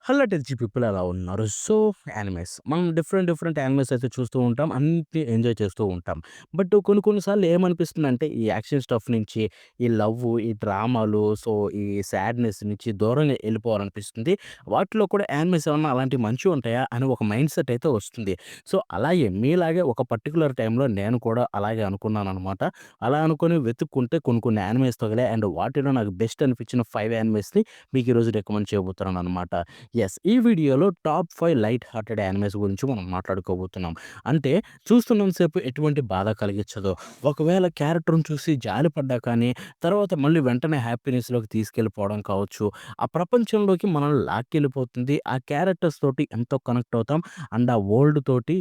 Hello టెచ్చి people ఎలా ఉన్నారు? So, animes మనం డిఫరెంట్ యానిమేస్ అయితే చూస్తూ ఉంటాం. అన్నిటిని ఎంజాయ్ చేస్తూ ఉంటాం. బట్ కొన్ని కొన్ని సార్లు ఏమనిపిస్తుందంటే ఈ యాక్షన్ స్టఫ్ నుంచి, ఈ లవ్వు, ఈ డ్రామాలు, సో, ఈ సాడ్‌నెస్ నుంచి దూరంగా ఎళ్ళిపోవాలనిపిస్తుంది. వాటిలో కూడా యానిమేస్ ఏమన్నా అలాంటివి మంచివి ఉంటాయా? అని ఒక మైండ్ సెట్ అయితే వస్తుంది. సో, అలాగే మీలాగే ఒక పర్టిక్యులర్ టైమ్‌లో నేను కూడా అలాగే అనుకున్నాననమాట. అలా అనుకోని వెతుక్కుంటే కొన్ని కొన్ని యానిమేస్ తగిలాయి. అండ్ వాటిలో నాకు బెస్ట్ అనిపించిన 5 యానిమేస్‌ని మీకు ఈరోజు రికమెండ్ చేయబోతున్నాననమాట. ఈ వీడియోలో టాప్ 5 లైట్ హార్టెడ్ యానిమేస్ గురించి మనం మాట్లాడుకోబోతున్నాం. అంటే చూస్తున్నంత సేపు ఎటువంటి బాధ కలిగించదు. ఒకవేళ క్యారెక్టర్‌ని చూసి జాలిపడ్డా కానీ, తర్వాత మళ్ళీ వెంటనే హ్యాపీనెస్‌లోకి తీసుకెళ్ళిపోవడం కావచ్చు. ఆ ప్రపంచంలోకి మనల్ని లాక్కెళ్ళిపోతుంది. ఆ క్యారెక్టర్స్ తోటి ఎంతో కనెక్ట్ అవుతాం. అండ్ ఆ వరల్డ్ తోటి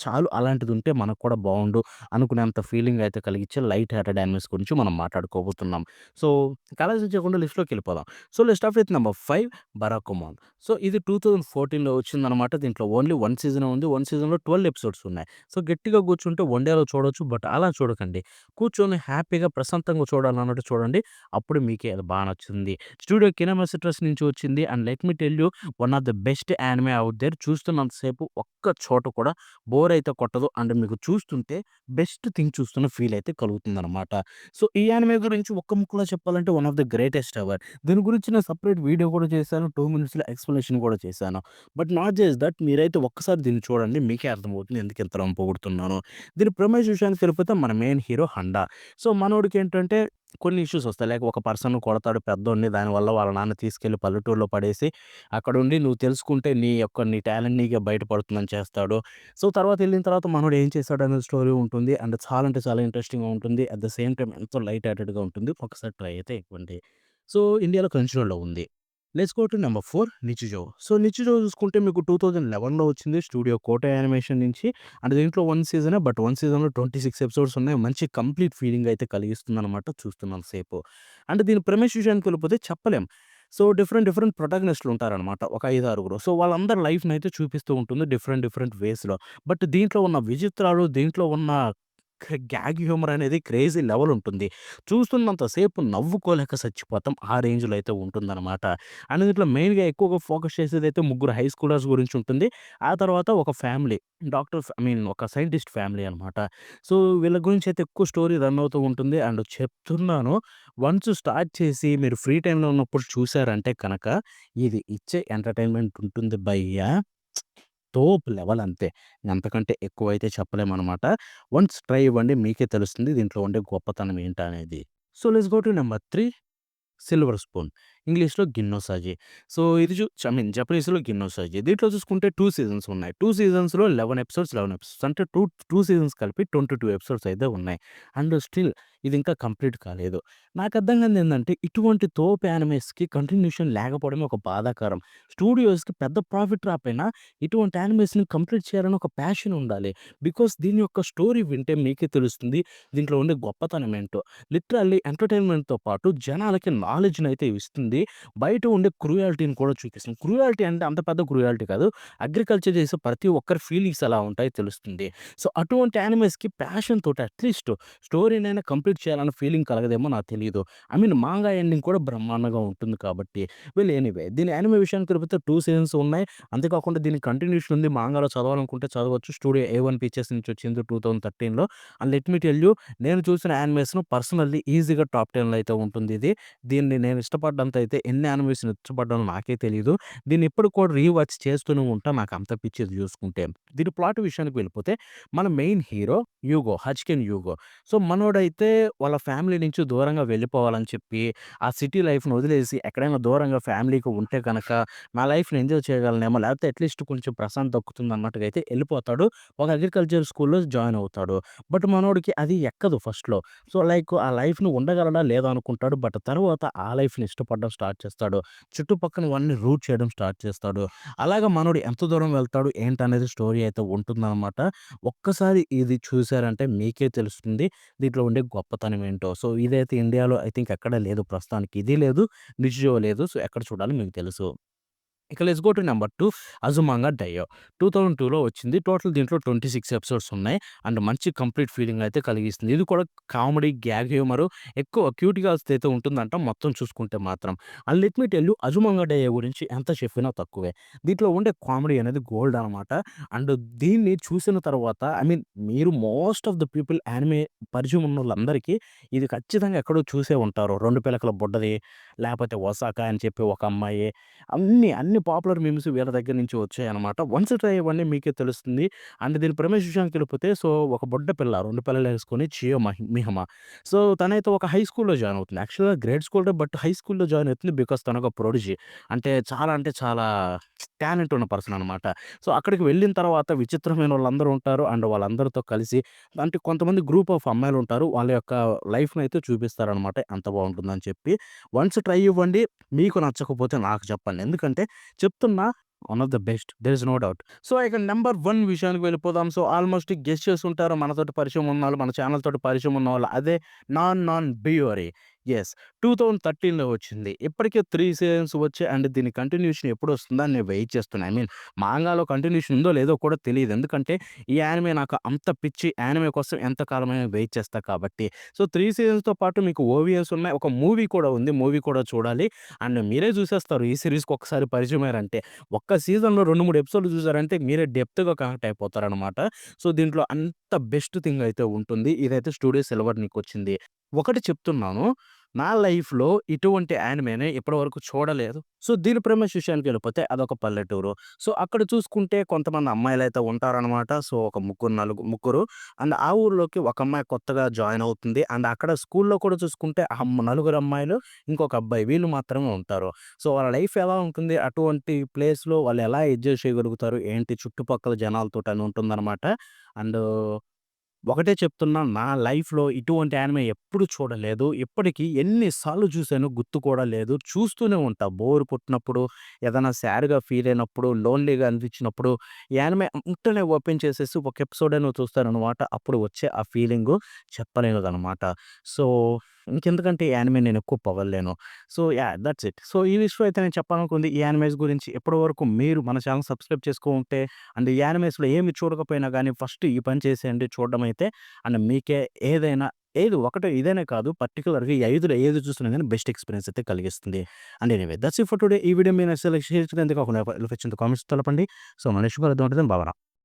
చాలు అలాంటిదుంటే మనకు కూడా బావుండు అనుకునేంత ఫీలింగ్ అయితే కలిగించే లైట్ హార్టెడ్ యానిమేస్ గురించి మనం మాట్లాడుకోబోతున్నాం. సో, ఆలస్యం చేయకుండా లిస్ట్‌లోకెళ్ళిపోదాం. So, let's start with number 5 Barakamon. So, ఇది 2014లో వచ్చిందనమాట. దీంట్లో ఓన్లీ 1 సీజనే ఉంది. 1 సీజన్‌లో 12 ఎపిసోడ్స్ ఉన్నాయి. సో, గట్టిగా కూర్చుంటే వన్ డేలో చూడొచ్చు. బట్ అలా చూడకండి. కూర్చొని హ్యాపీగా ప్రశాంతంగా చూడాలన్నట్టు చూడండి. అప్పుడు మీకే అది నచ్చుతుంది. స్టూడియో కినమాసిట్రస్ నుంచి వచ్చింది. And let me tell you one of the best anime out there. చూస్తున్నంత సేపు ఒక్క చోట కూడా బోర్ అయితే కొట్టదు. అండ్ మీకు చూస్తుంటే బెస్ట్ థింగ్ చూస్తున్న ఫీల్ అయితే కలుగుతుందనమాట. సో, ఈ యానిమే గురించి ఒక్క ముక్కలో చెప్పాలంటే one of the greatest ever. దీని గురించి నేను సెపరేట్ వీడియో కూడా చేశాను. 2 మినిట్స్‌లో ఎక్స్‌ప్లనేషన్ కూడా చేశాను. బట్ నాట్ జస్ట్ దట్ మీరైతే ఒక్కసారి దీన్ని చూడండి. మీకే అర్థమవుతుంది ఎందుకు ఇంతలా పొగుడుతున్నానో. దీని ప్రమేస్ విషయానికి వెళ్ళిపోతే మన మెయిన్ హీరో హండా. సో, మనోడికేంటంటే కొన్ని ఇష్యూస్ వస్తాయి. లైక్ ఒక పర్సన్‌ని కొడతాడు పెద్దోడిని. దానివల్ల వాళ్ళ నాన్న తీసుకెళ్ళి పల్లెటూరులో పడేసి అక్కడుండి నువ్వు తెలుసుకుంటే నీ టాలెంట్ నీకే బయటపడుతుందని చేస్తాడు. సో, తర్వాతెళ్ళిన తర్వాత మనోడు ఏం చేశాడనే స్టోరీ ఉంటుంది. అండ్ చాలా అంటే చాలా ఇంట్రెస్టింగ్‌గా ఉంటుంది. అట్ ద సేమ్ టైమ్ ఎంతో లైట్ హార్టెడ్‌గా ఉంటుంది. ఒకసారి ట్రై అయితే ఇవ్వండి. సో, ఇండియాలో క్రంచ్‌రోల్‌లో ఉంది. Let's go to number 4 Nichijou. So, Nichijou చూసుకుంటే మీకు 2011లో వచ్చింది. స్టూడియో కోట యానిమేషన్ నుంచి. అండ్ దీంట్లో 1 సీజనే. బట్ 1 సీజన్‌లో 26 ఎపిసోడ్స్ ఉన్నాయి. మంచి కంప్లీట్ ఫీలింగ్ అయితే కలిగిస్తుందనమాట చూస్తున్నంత సేపు. అంటే దీని ప్రెమిస్ విషయానికి వెళ్ళిపోతే చెప్పలేం. సో, డిఫరెంట్ ప్రొటాగనిస్ట్‌లు ఉంటారనమాట. ఒక 5, 6 సో, వాళ్ళందరి లైఫ్‌నయితే చూపిస్తూ ఉంటుంది డిఫరెంట్ వేస్‌లో. బట్ దీంట్లో ఉన్న విచిత్రాలు, దీంట్లో ఉన్న గ్యాగ్ హ్యూమర్ అనేది క్రేజీ లెవెల్ ఉంటుంది. చూస్తున్నంత సేపు నవ్వుకోలేక సచ్చిపోతాం. ఆ రేంజ్‌లో అయితే ఉంటుందనమాట. అండ్ దీంట్లో మెయిన్‌గా ఎక్కువగా ఫోకస్ చేసేదైతే ముగ్గురు హై స్కూలర్స్ గురించి ఉంటుంది. ఆ తర్వాత ఒక ఫ్యామిలీ ఒక సైంటిస్ట్ ఫ్యామిలీ అనమాట. సో, వీళ్ళ గురించి అయితే ఎక్కువ స్టోరీ రన్ అవుతూ ఉంటుంది. అండ్ చెప్తున్నాను వన్స్ స్టార్ట్ చేసి మీరు ఫ్రీ టైమ్‌లో ఉన్నప్పుడు చూసారంటే కనక ఇది ఇచ్చే ఎంటర్‌టైన్‌మెంట్ ఉంటుంది భయ్యా! తోపు లెవెల్ అంతే. అంతకంటే ఎక్కువైతే చెప్పలేమనమాట. వన్స్ ట్రై ఇవ్వండి మీకే తెలుస్తుంది దీంట్లో ఉండే గొప్పతనం ఏంటనేది. So, let's go to number 3 silver spoon. ఇంగ్లీష్‌లో గిన్నోసాజి. సో, ఇది జపనీస్‌లో గిన్నోసాజి. దీంట్లో చూసుకుంటే 2 సీజన్స్ ఉన్నాయి. 2 సీజన్స్‌లో 11 ఎపిసోడ్స్ అంటే 2 సీజన్స్ కలిపి 22 ఎపిసోడ్స్ అయితే ఉన్నాయి. అండ్ స్టిల్ ఇది ఇంకా కంప్లీట్ కాలేదు. నాకు అర్థం కానిదేందంటే ఇటువంటి తోపు యానిమేస్‌కి కంటిన్యూషన్ లేకపోవడమే ఒక బాధాకరం. స్టూడియోస్‌కి పెద్ద ప్రాఫిట్ రాపోయినా ఇటువంటి యానిమేస్‌ని కంప్లీట్ చేయాలని ఒక ప్యాషన్ ఉండాలి. బికాస్ దీని యొక్క స్టోరీ వింటే మీకే తెలుస్తుంది దీంట్లో ఉండే గొప్పతనం ఏంటో. లిటరల్లీ ఎంటర్‌టైన్‌మెంట్‌తో పాటు జనాలకి నాలెడ్జ్‌నైతే ఇస్తుంది. బయట ఉండే క్రూయాలిటీని కూడా చూపిస్తుంది. క్రూయాలిటీ అంటే అంత పెద్ద క్రూయాలిటీ కాదు. అగ్రికల్చర్ చేసే ప్రతి ఒక్కరి ఫీలింగ్స్ ఎలా ఉంటాయో తెలుస్తుంది. సో, అటువంటి యానిమేస్‌కి ప్యాషన్ తోటి అట్‌లీస్ట్ స్టోరీనైనా కంప్లీట్ చేయాలన్న ఫీలింగ్ కలగదేమో నాకు తెలీదు. మాంగా ఎండింగ్ కూడా బ్రహ్మాండంగా ఉంటుంది కాబట్టి. ఎనీవే దీని యానిమే విషయానికొస్తే 2 సీజన్స్ ఉన్నాయి. అంతేకాకుండా దీనికి కంటిన్యూషన్ ఉంది. మాంగాలో చదవాలనుకుంటే చదవచ్చు. స్టూడియో ఏ1 పిక్చర్స్ నుంచి వచ్చింది 2013లో. And let me tell you నేను చూసిన యానిమేస్‌ను పర్సనల్లీ ఈజీగా టాప్ 10లో అయితే ఉంటుందిది. దీన్ని నేను ఇష్టపడ్డంత అయితే ఎన్ని యానిమేషన్ ఇష్టపడ్డానో నాకే తెలీదు. దీన్ని ఇప్పటికి కూడా రీవాచ్ చేస్తూనే ఉంటా. నాకంత పిచ్చి ఇది చూసుకుంటే. దీని ప్లాట్ విషయానికి వెళ్ళిపోతే మన మెయిన్ హీరో హచ్‌కెన్ యూగో. సో, మనోడైతే వాళ్ళ ఫ్యామిలీ నుంచి దూరంగా వెళ్ళిపోవాలని చెప్పి, ఆ సిటీ లైఫ్‌ని వదిలేసి ఎక్కడైనా దూరంగా ఫ్యామిలీకి ఉంటే గనక నా లైఫ్‌ని ఎంజాయ్ చేయగలనేమో లేకపోతే అట్‌లీస్ట్ కొంచెం ప్రశాంతత దక్కుతుంది అన్నట్టుగా అయితే ఎళ్ళిపోతాడు. ఒక అగ్రికల్చర్ స్కూల్‌లో జాయిన్ అవుతాడు. బట్ మనోడికి అది ఎక్కదు ఫస్ట్‌లో. సో, లైక్ ఆ లైఫ్‌ని ఉండగలడా లేదా అనుకుంటాడు. బట్ తర్వాత ఆ లైఫ్‌ని ఇష్టపడడం స్టార్ట్ చేస్తాడు. చుట్టుపక్కనవన్నీ రూట్ చేయడం స్టార్ట్ చేస్తాడు. అలాగా మనోడు ఎంత దూరం వెళ్తాడు ఏంటనేది స్టోరీ అయితే ఉంటుందనమాట. ఒక్కసారి ఇది చూసారంటే మీకే తెలుస్తుంది దీంట్లో ఉండే గొప్పతనం ఏంటో. సో, ఇదైతే ఇండియాలో ఐ థింక్ ఎక్కడ లేదు ప్రస్తుతానికి. ఇది లేదు, నిజుజో లేదు. సో, ఎక్కడ చూడాలో మీకు తెలుసు. ఇక లెట్స్ గో టు నంబర్ 2 'అజుమాంగా డయ్యో' 2002లో వచ్చింది. టోటల్ దీంట్లో 26 ఎపిసోడ్స్ ఉన్నాయి. అండ్ మంచి కంప్లీట్ ఫీలింగ్ అయితే కలిగిస్తుంది. ఇది కూడా కామెడీ, గ్యాగ్ హ్యూమరు ఎక్కువ క్యూట్‌గా అయితే ఉంటుందంట మొత్తం చూసుకుంటే మాత్రం. And let me tell you 'Azumanga Daioh' గురించి ఎంత చెప్పినా తక్కువే. దీంట్లో ఉండే కామెడీ అనేది గోల్డ్ అనమాట. అండ్ దీన్ని చూసిన తర్వాత మీరు most of the people anime పరిచయం ఉన్నోళ్ళందరికీ ఇది ఖచ్చితంగా ఎక్కడో చూసే ఉంటారు. 2 పిలకల బుడ్డది, లేపోతే 'ఒసాక' అని చెప్పి ఒక అమ్మాయి అన్ని పాపులర్ మీమ్స్ వీళ్ళ దగ్గర నుంచి వచ్చాయన్నమాట. వన్స్ ట్రై ఇవ్వండి మీకే తెలుస్తుంది. అండ్ దీని ప్రెమిస్ విషయానికెళ్ళిపోతే ఒక బుడ్డ పిల్ల 2 పిల్లలేసుకొని చియో మిహమా. సో, తనైతే ఒక హై స్కూల్‌లో జాయిన్ అవుతుంది. యాక్చువల్‌గా గ్రేడ్ స్కూలే బట్ హై స్కూల్‌లో జాయిన్ అవుతుంది. బికాజ్ తనొక ప్రొడిజీ. అంటే చాలా టాలెంట్ ఉన్న పర్సన్ అనమాట. సో, అక్కడికి వెళ్ళిన తర్వాత విచిత్రమైనోళ్ళందరూ ఉంటారు. అండ్ వాళ్ళందరితో కలిసి అంటే కొంతమంది గ్రూప్ ఆఫ్ అమ్మాయిలుంటారు. వాళ్ళ యొక్క లైఫ్‌నయితే చూపిస్తారనమాట. ఎంత బావుంటుందని చెప్పి. వన్స్ ట్రై ఇవ్వండి. మీకు నచ్చకపోతే నాకు చెప్పండి. ఎందుకంటే చెప్తున్నా one of the best. There is no doubt. So, ఇక నంబర్ 1 విషయానికి వెళ్ళిపోదాం. సో, ఆల్‌మోస్ట్ గెస్ చేసుంటారు మనతోటి పరిచయం ఉన్నోళ్ళు, మన ఛానెల్ తోటి పరిచయం ఉన్నవాళ్ళు. అదే 'నాన్ నాన్ బియోరి'. యెస్. 2013లో వచ్చింది. ఇప్పటికే 3 సీజన్స్ వచ్చాయి. అండ్ దీని కంటిన్యూషన్ ఎప్పుడొస్తుందా అని నేను వెయిట్ చేస్తున్నా. మాంగాలో కంటిన్యూషన్ ఉందో లేదో కూడా తెలీదు. ఎందుకంటే ఈ యానిమే నాకు అంత పిచ్చి. యానిమే కోసం ఎంత కాలమైనా వెయిట్ చేస్తా కాబట్టి. సో, 3 సీజన్స్‌తో పాటు మీకు ఓవీఎస్ ఉన్నాయి. ఒక మూవీ కూడా ఉంది. మూవీ కూడా చూడాలి. అండ్ మీరే చూసేస్తారు ఈ సీరీస్‌కి ఒక్కసారి పరిచయమయ్యారంటే. ఒక్క సీజన్‌లో 2, 3 ఎపిసోడ్‌లు చూసారంటే మీరే డెప్త్‌గా కనెక్ట్ అయిపోతారనమాట. సో, దీంట్లో అంత బెస్ట్ థింగ్ అయితే ఉంటుంది. ఇదైతే స్టూడియో సిల్వర్ నీకొచ్చింది. ఒకటి చెప్తున్నాను. నా లైఫ్‌లో ఇటువంటి యానిమేని ఇప్పటివరకు చూడలేదు. సో, దీని ప్రెమిస్ విషయానికెళ్ళిపోతే అదొక పల్లెటూరు. సో, అక్కడ చూసుకుంటే కొంతమంది అమ్మాయిలైతే ఉంటారనమాట. సో, ఒక ముగ్గురు అండ్ ఆ ఊర్లోకి ఒక అమ్మాయి కొత్తగా జాయిన్ అవుతుంది. అండ్ అక్కడ స్కూల్‌లో కూడా చూసుకుంటే నలుగురు అమ్మాయిలు, ఇంకొక అబ్బాయి వీళ్ళు మాత్రమే ఉంటారు. సో, వాళ్ళ లైఫ్ ఎలా ఉంటుంది? అటువంటి ప్లేస్‌లో వాళ్ళు ఎలా అడ్జస్ట్ చేయగలుగుతారు? ఏంటి చుట్టుపక్కల జనాలతోటని ఉంటుందనమాట. అండ్ ఒకటే చెప్తున్నా నా లైఫ్‌లో ఇటువంటి యానిమే ఎప్పుడు చూడలేదు. ఇప్పటికి ఎన్ని సార్లు చూసానో గుర్తు కూడా లేదు. చూస్తూనే ఉంటా. బోర్ కొట్టినప్పుడు, ఏదైనా సాడ్‌గా ఫీల్ అయినప్పుడు, లోన్‌లీగా అనిపించినప్పుడు యానిమే వెంటనే ఓపెన్ చేసేసి ఒక ఎపిసోడ్ అయినా చూస్తాననమాట. అప్పుడు వచ్చే ఆ ఫీలింగు చెప్పలేనిదనమాట. సో, ఇంకెందుకంటే ఈ యానిమే నేను ఎక్కువ పొగడలేను. So, that's it. సో, ఈ విషయం అయితే నేను చెప్పాలనుకుంది ఈ యానిమేస్ గురించి. ఇప్పటి వరకు మీరు మన ఛానెల్ సబ్స్క్రైబ్ చేసుకోకుంటే అండ్ ఈ యానిమేస్‌లో ఏమి చూడకపోయినా గానీ ఫస్ట్ ఈ పని చేసేయండి చూడడం అయితే. అండ్ మీకే ఏదైనా ఏది ఒకటే ఇదనే కాదు పర్టిక్యులర్‌గా ఈ 5లో ఏది చూసినా గానీ బెస్ట్ ఎక్స్‌పీరియన్స్ అయితే కలిగిస్తుంది. And anyway that's it for today. ఈ వీడియో మీరు నచ్చితే లైక్, షేర్ చేయండి. కామెంట్స్ తెలపండి. సో, మన నెక్స్ట్ కలుద్దాం. బాయ్.